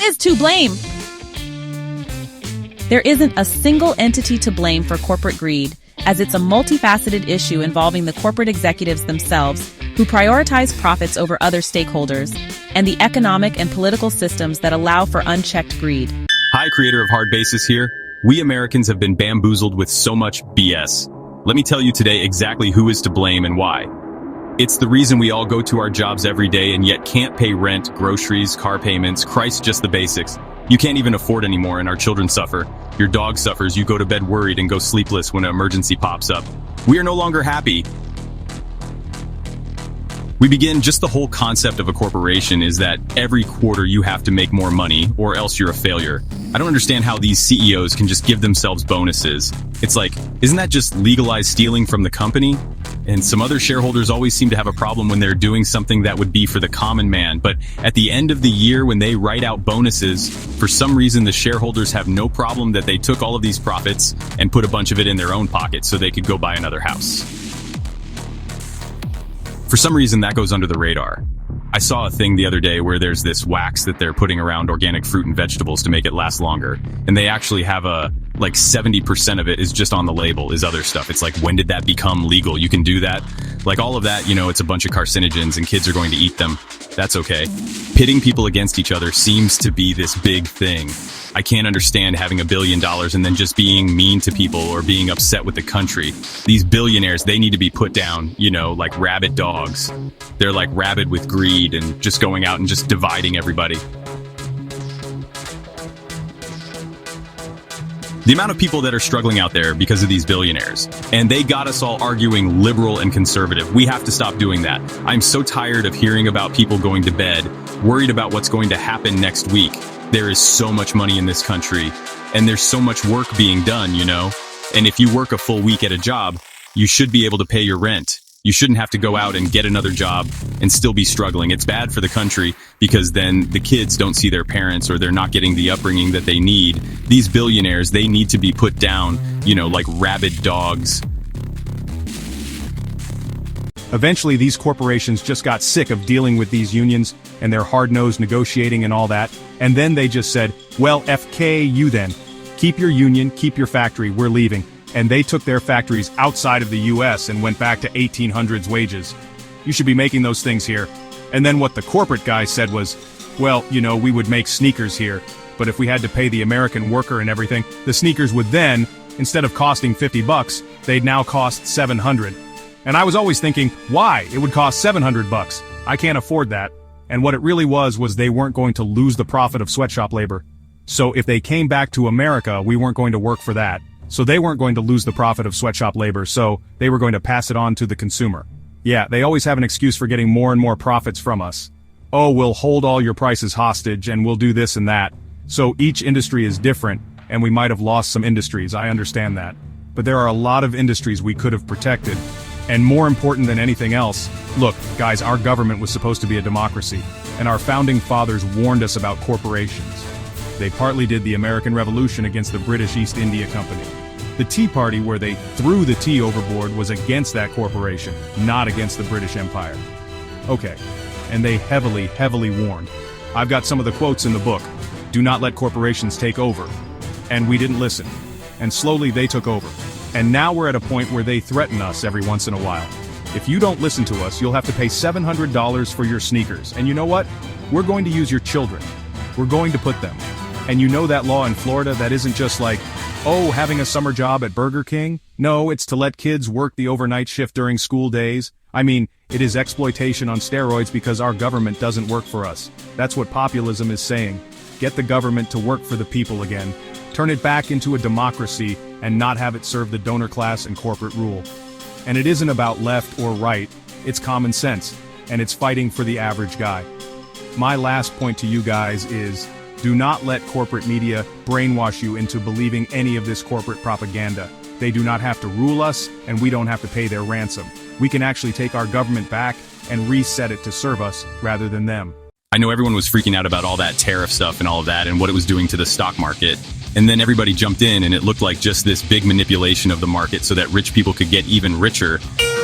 is to blame? There isn't a single entity to blame for corporate greed, as it's a multifaceted issue involving the corporate executives themselves, who prioritize profits over other stakeholders, and the economic and political systems that allow for unchecked greed. Hi, creator of Hard Basis here. We Americans have been bamboozled with so much BS. Let me tell you today exactly who is to blame and why. It's the reason we all go to our jobs every day and yet can't pay rent, groceries, car payments, Christ, just the basics. You can't even afford anymore and our children suffer. Your dog suffers, you go to bed worried and go sleepless when an emergency pops up. We are no longer happy. We begin just the whole concept of a corporation is that every quarter you have to make more money or else you're a failure. I don't understand how these CEOs can just give themselves bonuses. It's like, isn't that just legalized stealing from the company? And some other shareholders always seem to have a problem when they're doing something that would be for the common man. But at the end of the year, when they write out bonuses, for some reason the shareholders have no problem that they took all of these profits and put a bunch of it in their own pocket so they could go buy another house. For some reason, that goes under the radar. I saw a thing the other day where there's this wax that they're putting around organic fruit and vegetables to make it last longer. And they actually have like 70% of it is just on the label is other stuff. It's like, when did that become legal? You can do that. Like all of that, it's a bunch of carcinogens and kids are going to eat them. That's okay. Pitting people against each other seems to be this big thing. I can't understand having $1 billion and then just being mean to people or being upset with the country. These billionaires, they need to be put down, like rabid dogs. They're like rabid with greed and just going out and just dividing everybody. The amount of people that are struggling out there because of these billionaires, and they got us all arguing liberal and conservative. We have to stop doing that. I'm so tired of hearing about people going to bed, worried about what's going to happen next week. There is so much money in this country, and there's so much work being done, And if you work a full week at a job, you should be able to pay your rent. You shouldn't have to go out and get another job and still be struggling. It's bad for the country because then the kids don't see their parents or they're not getting the upbringing that they need. These billionaires, they need to be put down, like rabid dogs. Eventually, these corporations just got sick of dealing with these unions and their hard-nosed negotiating and all that, and then they just said, well, FK you then. Keep your union, keep your factory, we're leaving. And they took their factories outside of the US and went back to 1800s wages. You should be making those things here. And then what the corporate guy said was, well, we would make sneakers here, but if we had to pay the American worker and everything, the sneakers would then, instead of costing $50, they'd now cost $700. And I was always thinking, why? It would cost $700. I can't afford that. And what it really was they weren't going to lose the profit of sweatshop labor. So if they came back to America, we weren't going to work for that. So they weren't going to lose the profit of sweatshop labor, so they were going to pass it on to the consumer. Yeah, they always have an excuse for getting more and more profits from us. Oh, we'll hold all your prices hostage and we'll do this and that. So each industry is different, and we might have lost some industries, I understand that. But there are a lot of industries we could have protected. And more important than anything else, look, guys, our government was supposed to be a democracy, and our founding fathers warned us about corporations. They partly did the American Revolution against the British East India Company. The Tea Party, where they threw the tea overboard, was against that corporation, not against the British Empire. Okay, and they heavily, heavily warned. I've got some of the quotes in the book. Do not let corporations take over. And we didn't listen. And slowly they took over. And now we're at a point where they threaten us every once in a while. If you don't listen to us, you'll have to pay $700 for your sneakers. And you know what? We're going to use your children. We're going to put them. And you know that law in Florida that isn't just like, oh, having a summer job at Burger King? No, it's to let kids work the overnight shift during school days. I mean, it is exploitation on steroids because our government doesn't work for us. That's what populism is saying. Get the government to work for the people again. Turn it back into a democracy and not have it serve the donor class and corporate rule. And it isn't about left or right, it's common sense, and it's fighting for the average guy. My last point to you guys is, do not let corporate media brainwash you into believing any of this corporate propaganda. They do not have to rule us, and we don't have to pay their ransom. We can actually take our government back and reset it to serve us rather than them. I know everyone was freaking out about all that tariff stuff and all of that and what it was doing to the stock market. And then everybody jumped in and it looked like just this big manipulation of the market so that rich people could get even richer.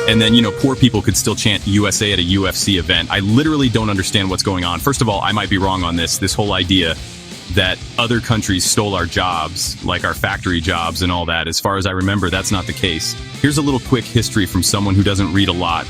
And then, poor people could still chant USA at a UFC event. I literally don't understand what's going on. First of all, I might be wrong on this whole idea that other countries stole our jobs, like our factory jobs and all that. As far as I remember, that's not the case. Here's a little quick history from someone who doesn't read a lot.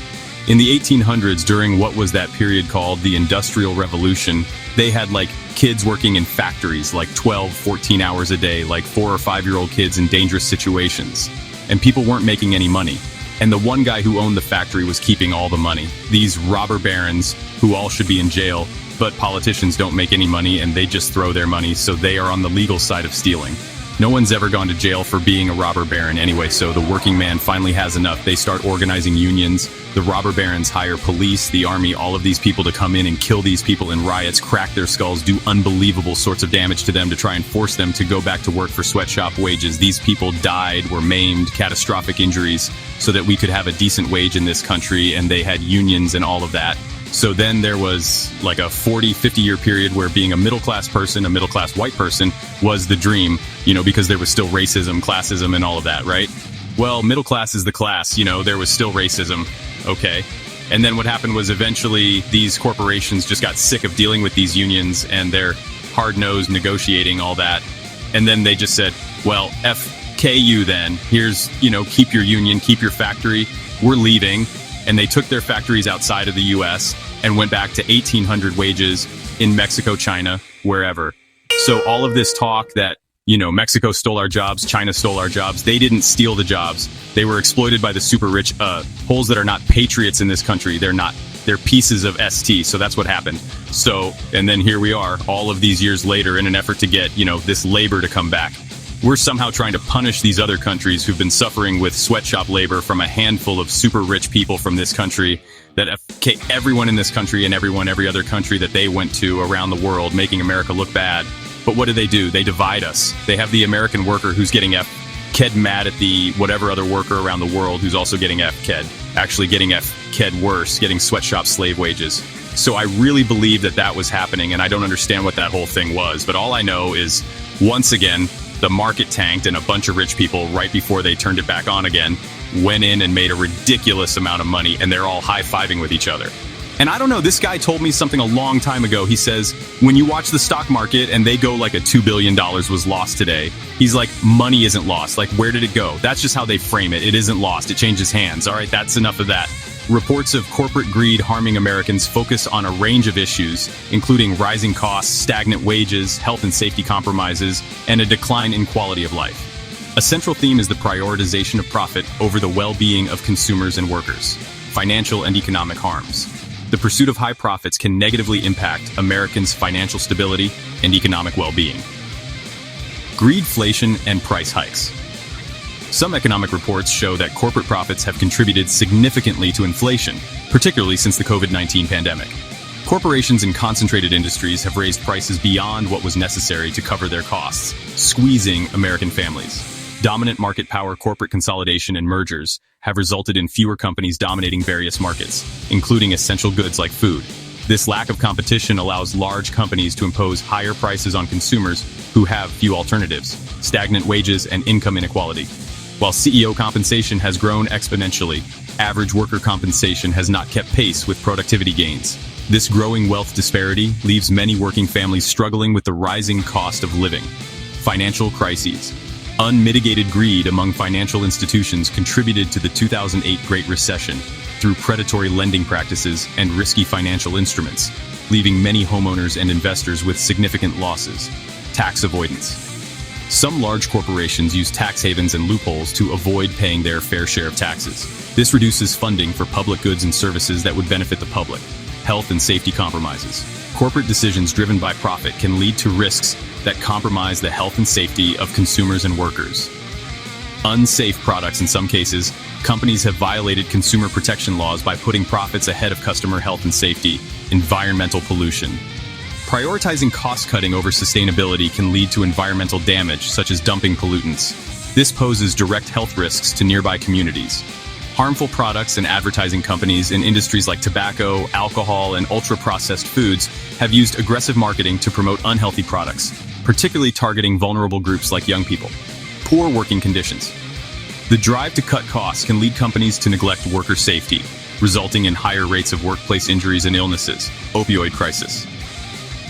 In the 1800s, during what was that period called the Industrial Revolution, they had like kids working in factories like 12, 14 hours a day, like 4 or 5-year-old kids in dangerous situations. And people weren't making any money. And the one guy who owned the factory was keeping all the money. These robber barons, who all should be in jail, but politicians don't make any money and they just throw their money, so they are on the legal side of stealing. No one's ever gone to jail for being a robber baron anyway, so the working man finally has enough. They start organizing unions. The robber barons hire police, the army, all of these people to come in and kill these people in riots, crack their skulls, do unbelievable sorts of damage to them to try and force them to go back to work for sweatshop wages. These people died, were maimed, catastrophic injuries, so that we could have a decent wage in this country, and they had unions and all of that. So then there was like a 40, 50-year period where being a middle-class person, a middle-class white person, was the dream, because there was still racism, classism, and all of that, right? Well, middle class is the class, there was still racism, okay? And then what happened was eventually these corporations just got sick of dealing with these unions and their hard-nosed negotiating, all that. And then they just said, well, FKU then, here's, keep your union, keep your factory, we're leaving. And they took their factories outside of the US and went back to 1800 wages in Mexico, China, wherever. So all of this talk that, Mexico stole our jobs, China stole our jobs, they didn't steal the jobs. They were exploited by the super rich, holes that are not patriots in this country. They're pieces of ST. So that's what happened. So, and then here we are all of these years later in an effort to get, this labor to come back. We're somehow trying to punish these other countries who've been suffering with sweatshop labor from a handful of super rich people from this country that everyone in this country and every other country that they went to around the world, making America look bad. But what do? They divide us. They have the American worker who's getting F-ked mad at the whatever other worker around the world who's also getting F-ked, actually getting F-ked worse, getting sweatshop slave wages. So I really believe that was happening, and I don't understand what that whole thing was. But all I know is, once again, the market tanked, and a bunch of rich people, right before they turned it back on again, went in and made a ridiculous amount of money, and they're all high-fiving with each other. And I don't know, this guy told me something a long time ago. He says, when you watch the stock market and they go like a $2 billion was lost today, he's like, money isn't lost. Like, where did it go? That's just how they frame it. It isn't lost. It changes hands. All right, that's enough of that. Reports of corporate greed harming Americans focus on a range of issues, including rising costs, stagnant wages, health and safety compromises, and a decline in quality of life. A central theme is the prioritization of profit over the well-being of consumers and workers. Financial and economic harms. The pursuit of high profits can negatively impact Americans' financial stability and economic well-being. Greedflation and price hikes. Some economic reports show that corporate profits have contributed significantly to inflation, particularly since the COVID-19 pandemic. Corporations in concentrated industries have raised prices beyond what was necessary to cover their costs, squeezing American families. Dominant market power, corporate consolidation, and mergers have resulted in fewer companies dominating various markets, including essential goods like food. This lack of competition allows large companies to impose higher prices on consumers who have few alternatives, stagnant wages, and income inequality. While CEO compensation has grown exponentially, average worker compensation has not kept pace with productivity gains. This growing wealth disparity leaves many working families struggling with the rising cost of living. Financial crises. Unmitigated greed among financial institutions contributed to the 2008 Great Recession through predatory lending practices and risky financial instruments, leaving many homeowners and investors with significant losses. Tax avoidance. Some large corporations use tax havens and loopholes to avoid paying their fair share of taxes. This reduces funding for public goods and services that would benefit the public. Health and safety compromises. Corporate decisions driven by profit can lead to risks that compromise the health and safety of consumers and workers. Unsafe products. In some cases, companies have violated consumer protection laws by putting profits ahead of customer health and safety. Environmental pollution. Prioritizing cost-cutting over sustainability can lead to environmental damage, such as dumping pollutants. This poses direct health risks to nearby communities. Harmful products and advertising companies in industries like tobacco, alcohol, and ultra-processed foods have used aggressive marketing to promote unhealthy products, particularly targeting vulnerable groups like young people. Poor working conditions. The drive to cut costs can lead companies to neglect worker safety, resulting in higher rates of workplace injuries and illnesses. Opioid crisis.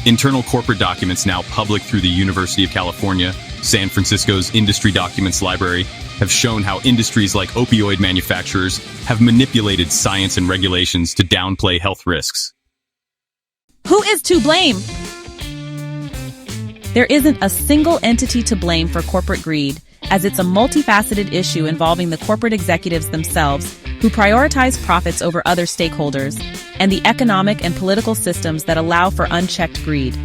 Internal corporate documents now public through the University of California, San Francisco's Industry Documents Library, have shown how industries like opioid manufacturers have manipulated science and regulations to downplay health risks. Who is to blame? There isn't a single entity to blame for corporate greed, as it's a multifaceted issue involving the corporate executives themselves, who prioritize profits over other stakeholders, and the economic and political systems that allow for unchecked greed.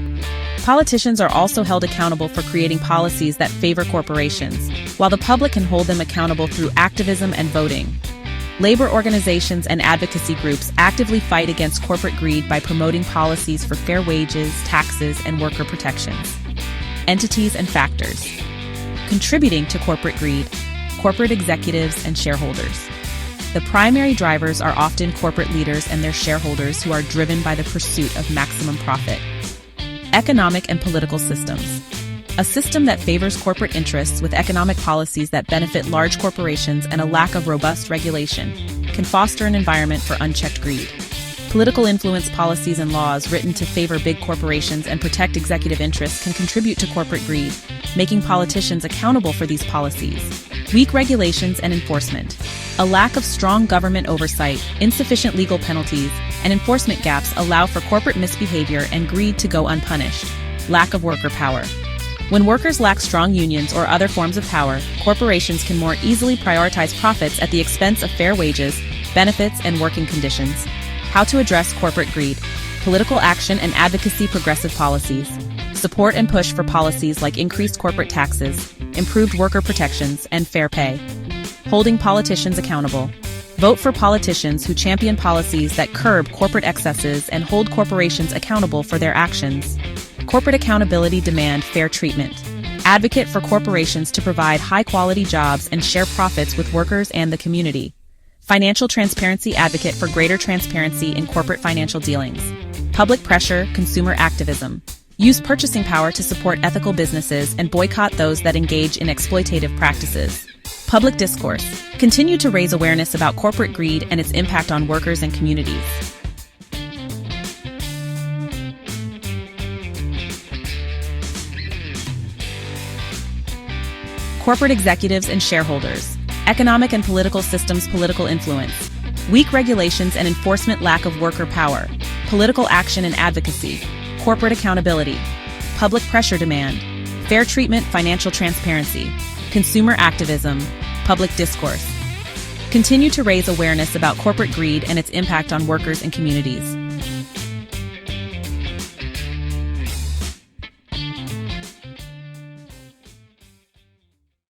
Politicians are also held accountable for creating policies that favor corporations, while the public can hold them accountable through activism and voting. Labor organizations and advocacy groups actively fight against corporate greed by promoting policies for fair wages, taxes, and worker protections. Entities and factors contributing to corporate greed: corporate executives and shareholders. The primary drivers are often corporate leaders and their shareholders, who are driven by the pursuit of maximum profit. Economic and political systems. A system that favors corporate interests with economic policies that benefit large corporations and a lack of robust regulation can foster an environment for unchecked greed. Political influence policies and laws written to favor big corporations and protect executive interests can contribute to corporate greed, making politicians accountable for these policies. Weak regulations and enforcement. A lack of strong government oversight, insufficient legal penalties, and enforcement gaps allow for corporate misbehavior and greed to go unpunished. Lack of worker power. When workers lack strong unions or other forms of power, corporations can more easily prioritize profits at the expense of fair wages, benefits, and working conditions. How to address corporate greed. Political action and advocacy. Progressive policies. Support and push for policies like increased corporate taxes, improved worker protections, and fair pay. Holding politicians accountable. Vote for politicians who champion policies that curb corporate excesses and hold corporations accountable for their actions. Corporate accountability. Demand fair treatment. Advocate for corporations to provide high-quality jobs and share profits with workers and the community. Financial transparency. Advocate for greater transparency in corporate financial dealings. Public pressure. Consumer activism. Use purchasing power to support ethical businesses and boycott those that engage in exploitative practices. Public discourse. Continue to raise awareness about corporate greed and its impact on workers and communities. Corporate executives and shareholders. Economic and political systems. Political influence. Weak regulations and enforcement. Lack of worker power. Political action and advocacy. Corporate accountability. Public pressure. Demand fair treatment. Financial transparency. Consumer activism. Public discourse. Continue to raise awareness about corporate greed and its impact on workers and communities.